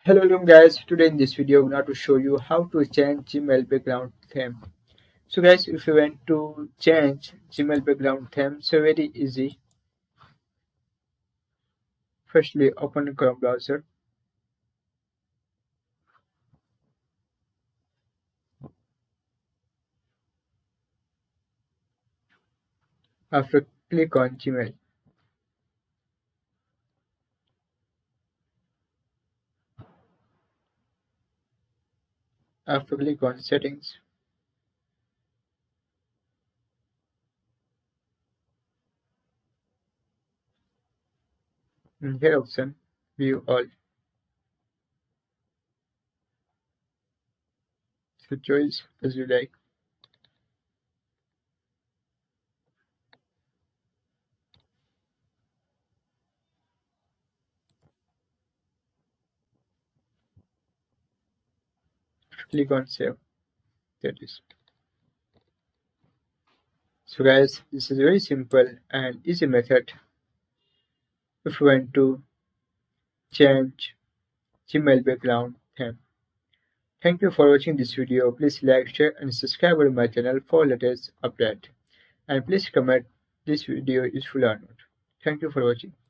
Hello guys, today in this video I'm going to show you how to change Gmail background theme. So guys, if you want to change Gmail background theme, so very easy. Firstly, open Chrome browser. After click on Gmail. After click on settings. In here option, view all. So choose as you like. Click on save. That is. So guys, this is a very simple and easy method if you want to change Gmail background theme. Thank you for watching this video. Please like, share and subscribe to my channel for latest update. And please comment this video useful or not. Thank you for watching.